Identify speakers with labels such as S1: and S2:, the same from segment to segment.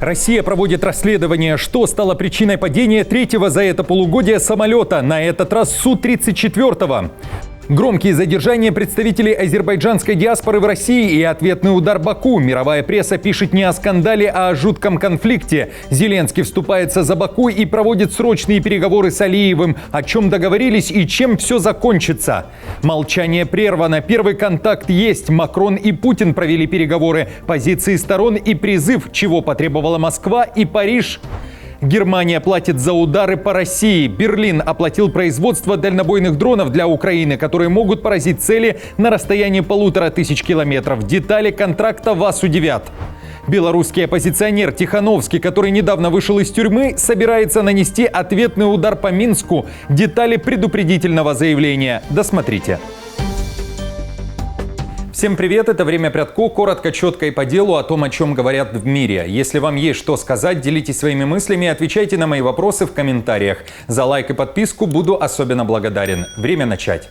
S1: Россия проводит расследование, что стало причиной падения третьего за это полугодие самолета, на этот раз Су-34. Громкие задержания представителей азербайджанской диаспоры в России и ответный удар Баку. Мировая пресса пишет не о скандале, а о жутком конфликте. Зеленский вступается за Баку и проводит срочные переговоры с Алиевым. О чем договорились и чем все закончится? Молчание прервано. Первый контакт есть. Макрон и Путин провели переговоры. Позиции сторон и призыв, чего потребовала Москва и Париж. Германия платит за удары по России. Берлин оплатил производство дальнобойных дронов для Украины, которые могут поразить цели на расстоянии 1500 километров. Детали контракта вас удивят. Белорусский оппозиционер Тихановский, который недавно вышел из тюрьмы, собирается нанести ответный удар по Минску. Детали предупредительного заявления. Досмотрите. Всем привет, это «Время Прядко». Коротко, четко и по делу о том, о чем говорят в мире. Если вам есть что сказать, делитесь своими мыслями и отвечайте на мои вопросы в комментариях. За лайк и подписку буду особенно благодарен. Время начать.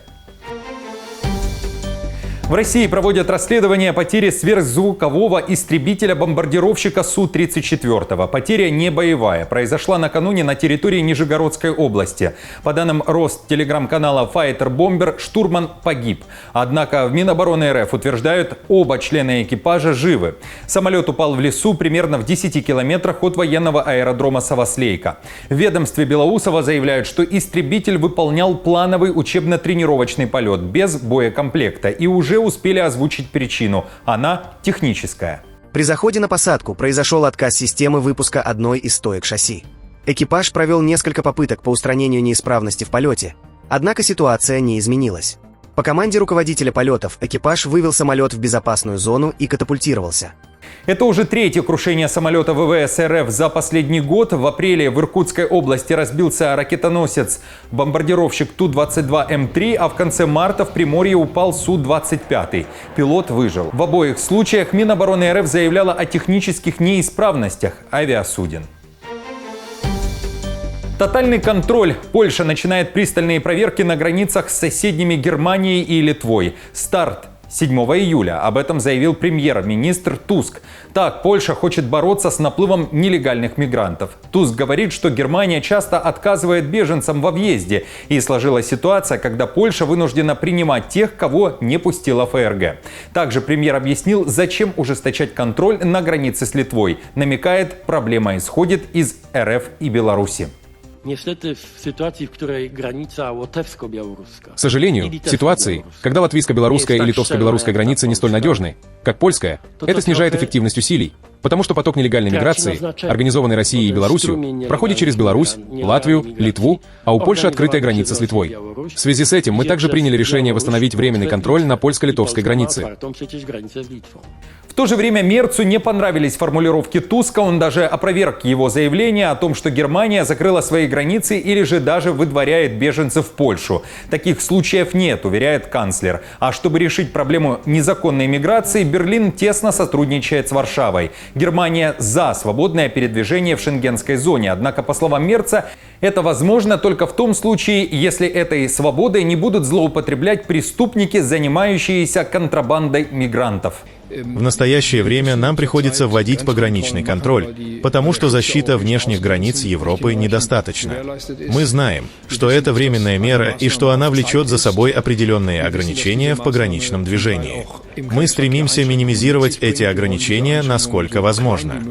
S1: В России проводят расследование потери сверхзвукового истребителя-бомбардировщика Су-34. Потеря не боевая. Произошла накануне на территории Нижегородской области. По данным Ростелеграм-канала Fighter Bomber, штурман погиб. Однако в Минобороны РФ утверждают, оба члена экипажа живы. Самолет упал в лесу примерно в 10 километрах от военного аэродрома Савослейка. В ведомстве Белоусова заявляют, что истребитель выполнял плановый учебно-тренировочный полет без боекомплекта и уже успели озвучить причину. Она техническая.
S2: При заходе на посадку произошел отказ системы выпуска одной из стоек шасси. Экипаж провел несколько попыток по устранению неисправности в полете, однако ситуация не изменилась. По команде руководителя полетов экипаж вывел самолет в безопасную зону и катапультировался.
S1: Это уже третье крушение самолета ВВС РФ за последний год. В апреле в Иркутской области разбился ракетоносец-бомбардировщик Ту-22М3, а в конце марта в Приморье упал Су-25. Пилот выжил. В обоих случаях Минобороны РФ заявляла о технических неисправностях авиасуден. Тотальный контроль. Польша начинает пристальные проверки на границах с соседними Германией и Литвой. Старт 7 июля. Об этом заявил премьер-министр Туск. Так, Польша хочет бороться с наплывом нелегальных мигрантов. Туск говорит, что Германия часто отказывает беженцам во въезде. И сложилась ситуация, когда Польша вынуждена принимать тех, кого не пустила ФРГ. Также премьер объяснил, зачем ужесточать контроль на границе с Литвой. Намекает, проблема исходит из РФ и Беларуси.
S3: К
S4: сожалению, в ситуации, когда латвийско-белорусская и литовско-белорусская границы не столь надежны, как польская, это снижает эффективность усилий, потому что поток нелегальной миграции, организованный Россией и Беларусью, проходит через Беларусь, Латвию, Литву, а у Польши открытая граница с Литвой. В связи с этим мы также приняли решение восстановить временный контроль на польско-литовской границе.
S1: В то же время Мерцу не понравились формулировки Туска. Он даже опроверг его заявление о том, что Германия закрыла свои границы или же даже выдворяет беженцев в Польшу. Таких случаев нет, уверяет канцлер. А чтобы решить проблему незаконной миграции, Берлин тесно сотрудничает с Варшавой. Германия за свободное передвижение в шенгенской зоне. Однако, по словам Мерца, это возможно только в том случае, если этой свободой не будут злоупотреблять преступники, занимающиеся контрабандой мигрантов.
S5: В настоящее время нам приходится вводить пограничный контроль, потому что защита внешних границ Европы недостаточна. Мы знаем, что это временная мера и что она влечет за собой определенные ограничения в пограничном движении. Мы стремимся минимизировать эти ограничения, насколько возможно.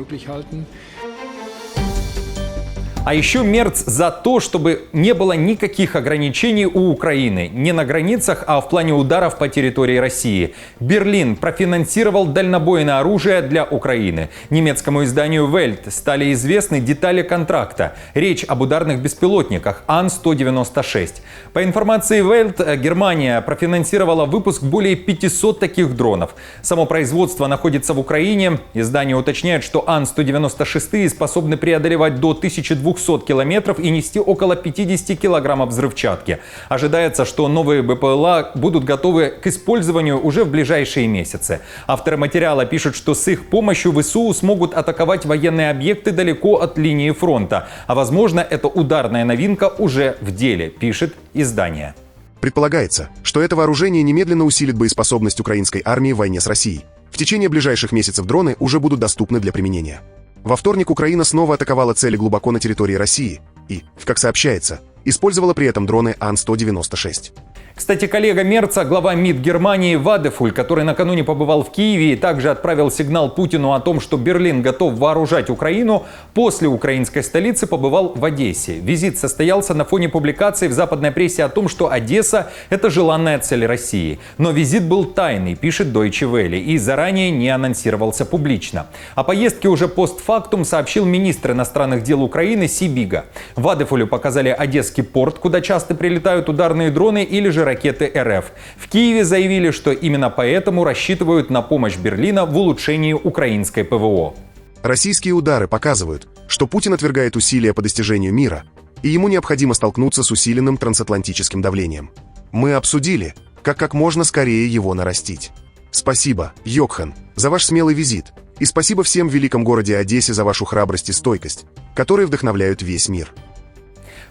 S1: А еще Мерц за то, чтобы не было никаких ограничений у Украины. Не на границах, а в плане ударов по территории России. Берлин профинансировал дальнобойное оружие для Украины. Немецкому изданию Welt стали известны детали контракта. Речь об ударных беспилотниках Ан-196. По информации Welt, Германия профинансировала выпуск более 500 таких дронов. Само производство находится в Украине. Издание уточняет, что Ан-196 способны преодолевать до 1200 километров и нести около 50 килограммов взрывчатки. Ожидается, что новые БПЛА будут готовы к использованию уже в ближайшие месяцы. Авторы материала пишут, что с их помощью ВСУ смогут атаковать военные объекты далеко от линии фронта. А возможно, эта ударная новинка уже в деле, пишет издание.
S6: Предполагается, что это вооружение немедленно усилит боеспособность украинской армии в войне с Россией. В течение ближайших месяцев дроны уже будут доступны для применения. Во вторник Украина снова атаковала цели глубоко на территории России и, как сообщается, использовала при этом дроны Ан-196.
S1: Кстати, коллега Мерца, глава МИД Германии Вадефуль, который накануне побывал в Киеве и также отправил сигнал Путину о том, что Берлин готов вооружать Украину, после украинской столицы побывал в Одессе. Визит состоялся на фоне публикаций в западной прессе о том, что Одесса – это желанная цель России. Но визит был тайный, пишет Deutsche Welle, и заранее не анонсировался публично. О поездке уже постфактум сообщил министр иностранных дел Украины Сибига. Вадефулю показали Одесский порт, куда часто прилетают ударные дроны или же ракеты РФ. В Киеве заявили, что именно поэтому рассчитывают на помощь Берлина в улучшении украинской ПВО.
S6: Российские удары показывают, что Путин отвергает усилия по достижению мира, и ему необходимо столкнуться с усиленным трансатлантическим давлением. Мы обсудили, как можно скорее его нарастить. Спасибо, Йокхан, за ваш смелый визит, и спасибо всем в великом городе Одессе за вашу храбрость и стойкость, которые вдохновляют весь мир.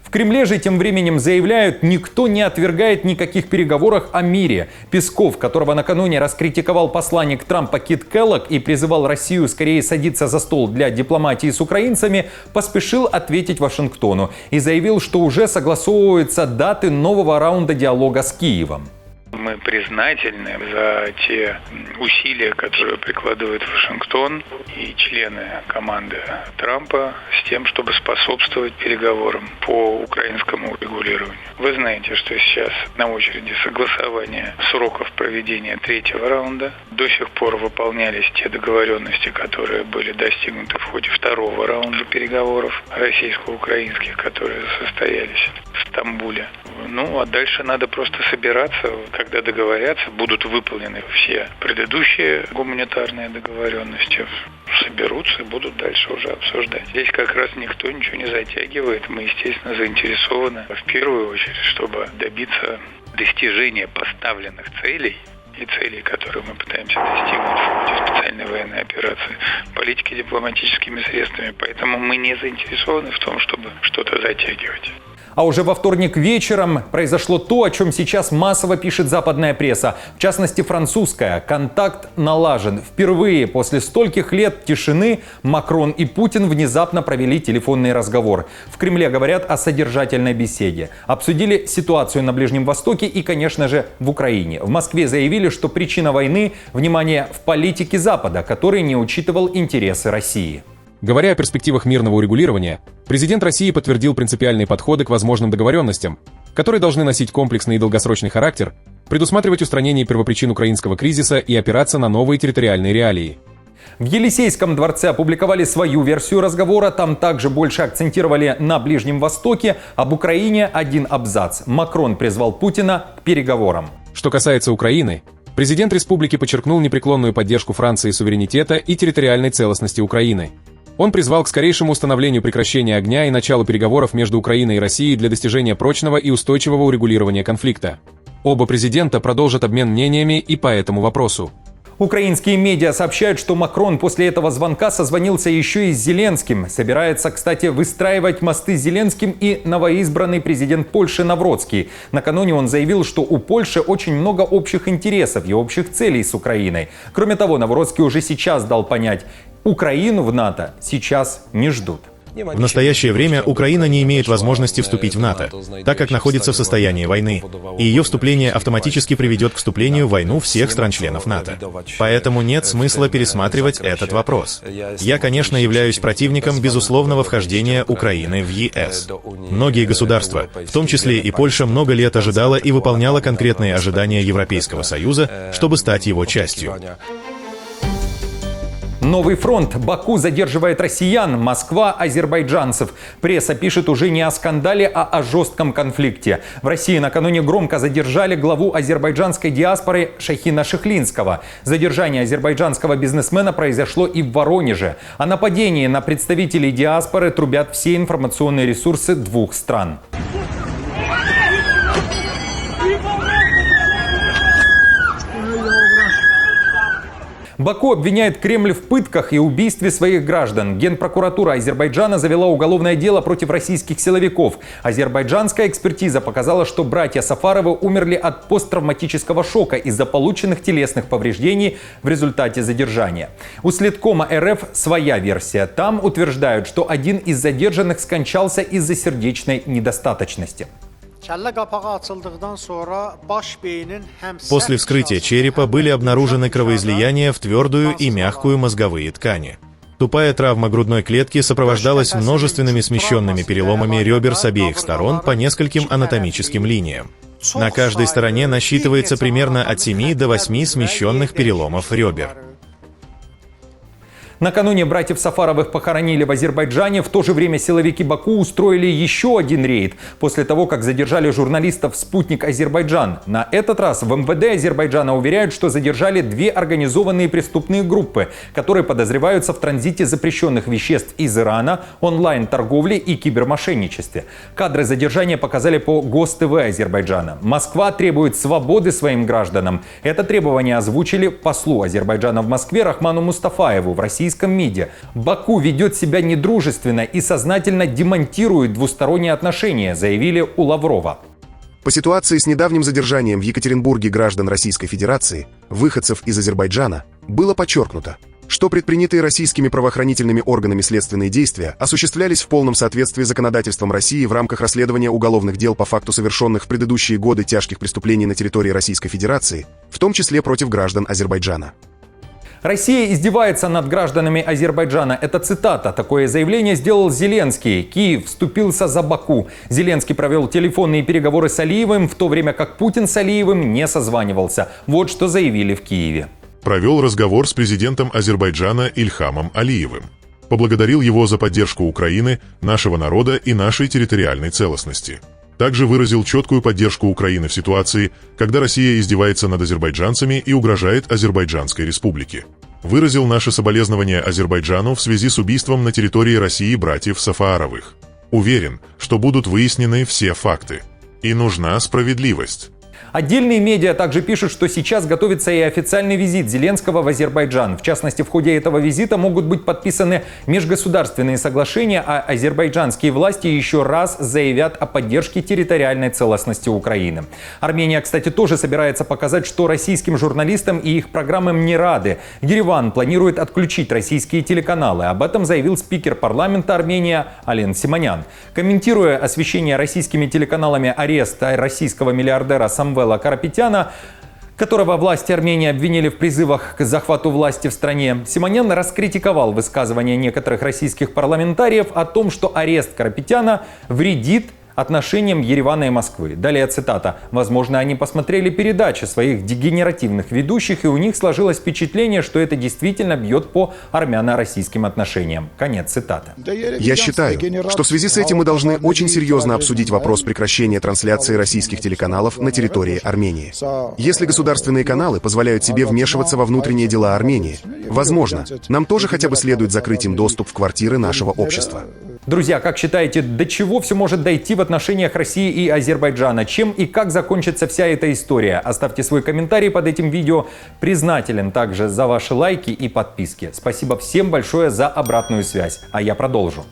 S1: В Кремле же тем временем заявляют, никто не отвергает никаких переговоров о мире. Песков, которого накануне раскритиковал посланник Трампа Кит Келлог и призывал Россию скорее садиться за стол для дипломатии с украинцами, поспешил ответить Вашингтону и заявил, что уже согласовываются даты нового раунда диалога с Киевом.
S3: Мы признательны за те усилия, которые прикладывает Вашингтон и члены команды Трампа с тем, чтобы способствовать переговорам по украинскому регулированию. Вы знаете, что сейчас на очереди согласование сроков проведения третьего раунда. До сих пор выполнялись те договоренности, которые были достигнуты в ходе второго раунда переговоров российско-украинских, которые состоялись в Стамбуле. А дальше надо просто собираться. Когда договорятся, будут выполнены все предыдущие гуманитарные договоренности, соберутся и будут дальше уже обсуждать. Здесь как раз никто ничего не затягивает. Мы, естественно, заинтересованы в первую очередь, чтобы добиться достижения поставленных целей и целей, которые мы пытаемся достигнуть в ходе специальной военной операции, политики дипломатическими средствами. Поэтому мы не заинтересованы в том, чтобы что-то затягивать.
S1: А уже во вторник вечером произошло то, о чем сейчас массово пишет западная пресса, в частности французская. Контакт налажен. Впервые после стольких лет тишины Макрон и Путин внезапно провели телефонный разговор. В Кремле говорят о содержательной беседе. Обсудили ситуацию на Ближнем Востоке и, конечно же, в Украине. В Москве заявили, что причина войны – внимание в политике Запада, который не учитывал интересы России.
S4: Говоря о перспективах мирного урегулирования, президент России подтвердил принципиальные подходы к возможным договоренностям, которые должны носить комплексный и долгосрочный характер, предусматривать устранение первопричин украинского кризиса и опираться на новые территориальные реалии.
S1: В Елисейском дворце опубликовали свою версию разговора. Там также больше акцентировали на Ближнем Востоке. Об Украине один абзац. Макрон призвал Путина к переговорам.
S4: Что касается Украины, президент республики подчеркнул непреклонную поддержку Франции суверенитета и территориальной целостности Украины. Он призвал к скорейшему установлению прекращения огня и началу переговоров между Украиной и Россией для достижения прочного и устойчивого урегулирования конфликта. Оба президента продолжат обмен мнениями и по этому вопросу.
S1: Украинские медиа сообщают, что Макрон после этого звонка созвонился еще и с Зеленским. Собирается, кстати, выстраивать мосты с Зеленским и новоизбранный президент Польши Навроцкий. Накануне он заявил, что у Польши очень много общих интересов и общих целей с Украиной. Кроме того, Навроцкий уже сейчас дал понять, Украину в НАТО сейчас не ждут.
S5: В настоящее время Украина не имеет возможности вступить в НАТО, так как находится в состоянии войны, и ее вступление автоматически приведет к вступлению в войну всех стран-членов НАТО. Поэтому нет смысла пересматривать этот вопрос. Я, конечно, являюсь противником безусловного вхождения Украины в ЕС. Многие государства, в том числе и Польша, много лет ожидала и выполняла конкретные ожидания Европейского Союза, чтобы стать его частью.
S1: Новый фронт. Баку задерживает россиян, Москва – азербайджанцев. Пресса пишет уже не о скандале, а о жестком конфликте. В России накануне громко задержали главу азербайджанской диаспоры Шахина Шихлинского. Задержание азербайджанского бизнесмена произошло и в Воронеже. О нападении на представителей диаспоры трубят все информационные ресурсы двух стран. Баку обвиняет Кремль в пытках и убийстве своих граждан. Генпрокуратура Азербайджана завела уголовное дело против российских силовиков. Азербайджанская экспертиза показала, что братья Сафаровы умерли от посттравматического шока из-за полученных телесных повреждений в результате задержания. У Следкома РФ своя версия. Там утверждают, что один из задержанных скончался из-за сердечной недостаточности.
S5: После вскрытия черепа были обнаружены кровоизлияния в твердую и мягкую мозговые ткани. Тупая травма грудной клетки сопровождалась множественными смещенными переломами ребер с обеих сторон по нескольким анатомическим линиям. На каждой стороне насчитывается примерно от 7 до 8 смещенных переломов ребер.
S1: Накануне братьев Сафаровых похоронили в Азербайджане. В то же время силовики Баку устроили еще один рейд после того, как задержали журналистов «Спутник Азербайджан». На этот раз в МВД Азербайджана уверяют, что задержали 2 организованные преступные группы, которые подозреваются в транзите запрещенных веществ из Ирана, онлайн-торговле и кибермошенничестве. Кадры задержания показали по ГОС-ТВ Азербайджана. Москва требует свободы своим гражданам. Это требование озвучили послу Азербайджана в Москве Рахману Мустафаеву в российском МИДе. Баку ведет себя недружественно и сознательно демонтирует двусторонние отношения, заявили у Лаврова.
S6: По ситуации с недавним задержанием в Екатеринбурге граждан Российской Федерации, выходцев из Азербайджана, было подчеркнуто, что предпринятые российскими правоохранительными органами следственные действия осуществлялись в полном соответствии с законодательством России в рамках расследования уголовных дел по факту совершенных в предыдущие годы тяжких преступлений на территории Российской Федерации, в том числе против граждан Азербайджана.
S1: Россия издевается над гражданами Азербайджана. Это цитата. Такое заявление сделал Зеленский. Киев вступился за Баку. Зеленский провел телефонные переговоры с Алиевым, в то время как Путин с Алиевым не созванивался. Вот что заявили в Киеве.
S7: Провел разговор с президентом Азербайджана Ильхамом Алиевым. Поблагодарил его за поддержку Украины, нашего народа и нашей территориальной целостности. Также выразил четкую поддержку Украины в ситуации, когда Россия издевается над азербайджанцами и угрожает Азербайджанской республике. Выразил наше соболезнование Азербайджану в связи с убийством на территории России братьев Сафаровых. Уверен, что будут выяснены все факты. И нужна справедливость.
S1: Отдельные медиа также пишут, что сейчас готовится и официальный визит Зеленского в Азербайджан. В частности, в ходе этого визита могут быть подписаны межгосударственные соглашения, а азербайджанские власти еще раз заявят о поддержке территориальной целостности Украины. Армения, кстати, тоже собирается показать, что российским журналистам и их программам не рады. Ереван планирует отключить российские телеканалы. Об этом заявил спикер парламента Армения Ален Симонян. Комментируя освещение российскими телеканалами ареста российского миллиардера Самвела Карапетяна, которого власти Армении обвинили в призывах к захвату власти в стране, Симонян раскритиковал высказывания некоторых российских парламентариев о том, что арест Карапетяна вредит отношениям Еревана и Москвы. Далее цитата. «Возможно, они посмотрели передачи своих дегенеративных ведущих, и у них сложилось впечатление, что это действительно бьет по армяно-российским отношениям». Конец цитаты.
S6: Я считаю, что в связи с этим мы должны очень серьезно обсудить вопрос прекращения трансляции российских телеканалов на территории Армении. Если государственные каналы позволяют себе вмешиваться во внутренние дела Армении, возможно, нам тоже хотя бы следует закрыть им доступ в квартиры нашего общества.
S1: Друзья, как считаете, до чего все может дойти в отношениях России и Азербайджана? Чем и как закончится вся эта история? Оставьте свой комментарий под этим видео. Признателен также за ваши лайки и подписки. Спасибо всем большое за обратную связь. А я продолжу.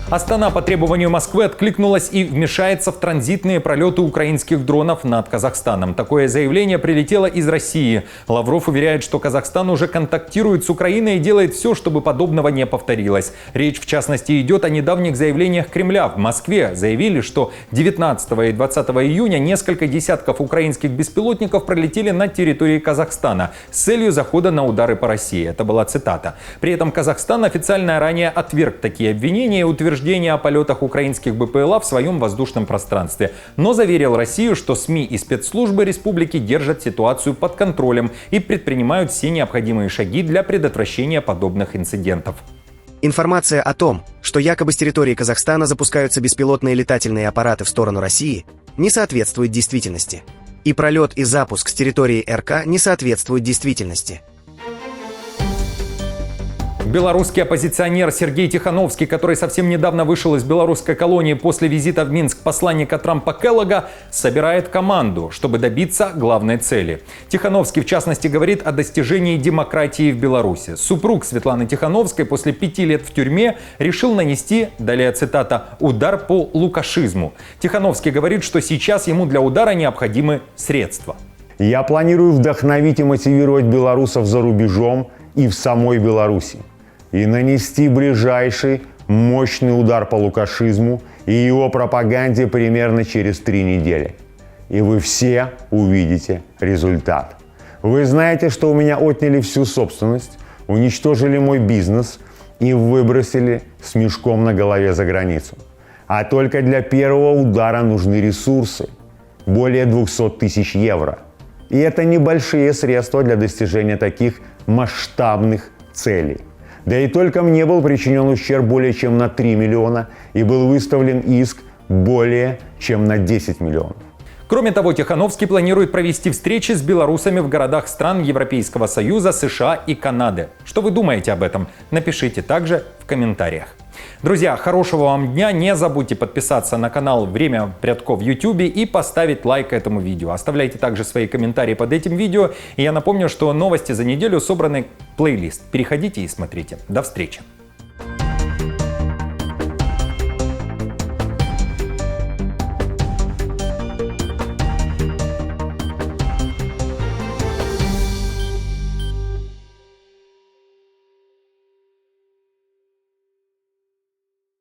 S1: Астана по требованию Москвы откликнулась и вмешается в транзитные пролеты украинских дронов над Казахстаном. Такое заявление прилетело из России. Лавров уверяет, что Казахстан уже контактирует с Украиной и делает все, чтобы подобного не повторилось. Речь, в частности, идет о недавних заявлениях Кремля. В Москве заявили, что 19 и 20 июня несколько десятков украинских беспилотников пролетели над территорией Казахстана с целью захода на удары по России. Это была цитата. При этом Казахстан официально ранее отверг такие обвинения и утверждения о полетах украинских БПЛА в своем воздушном пространстве, но заверил Россию, что СМИ и спецслужбы республики держат ситуацию под контролем и предпринимают все необходимые шаги для предотвращения подобных инцидентов.
S2: Информация о том, что якобы с территории Казахстана запускаются беспилотные летательные аппараты в сторону России, не соответствует действительности. И пролет и запуск с территории РК не соответствуют действительности.
S1: Белорусский оппозиционер Сергей Тихановский, который совсем недавно вышел из белорусской колонии после визита в Минск посланника Трампа Келлога, собирает команду, чтобы добиться главной цели. Тихановский, в частности, говорит о достижении демократии в Беларуси. Супруг Светланы Тихановской после 5 лет в тюрьме решил нанести, далее цитата, «удар по лукашизму». Тихановский говорит, что сейчас ему для удара необходимы средства.
S8: Я планирую вдохновить и мотивировать белорусов за рубежом и в самой Беларуси. И нанести ближайший мощный удар по лукашизму и его пропаганде примерно через 3 недели. И вы все увидите результат. Вы знаете, что у меня отняли всю собственность, уничтожили мой бизнес и выбросили с мешком на голове за границу. А только для первого удара нужны ресурсы. Более 200 тысяч евро. И это небольшие средства для достижения таких масштабных целей. Да и только мне был причинен ущерб более чем на 3 миллиона и был выставлен иск более чем на 10 миллионов.
S1: Кроме того, Тихановский планирует провести встречи с белорусами в городах стран Европейского Союза, США и Канады. Что вы думаете об этом? Напишите также в комментариях. Друзья, хорошего вам дня. Не забудьте подписаться на канал «Время Прядко» в YouTube и поставить лайк этому видео. Оставляйте также свои комментарии под этим видео. И я напомню, что новости за неделю собраны в плейлист. Переходите и смотрите. До встречи.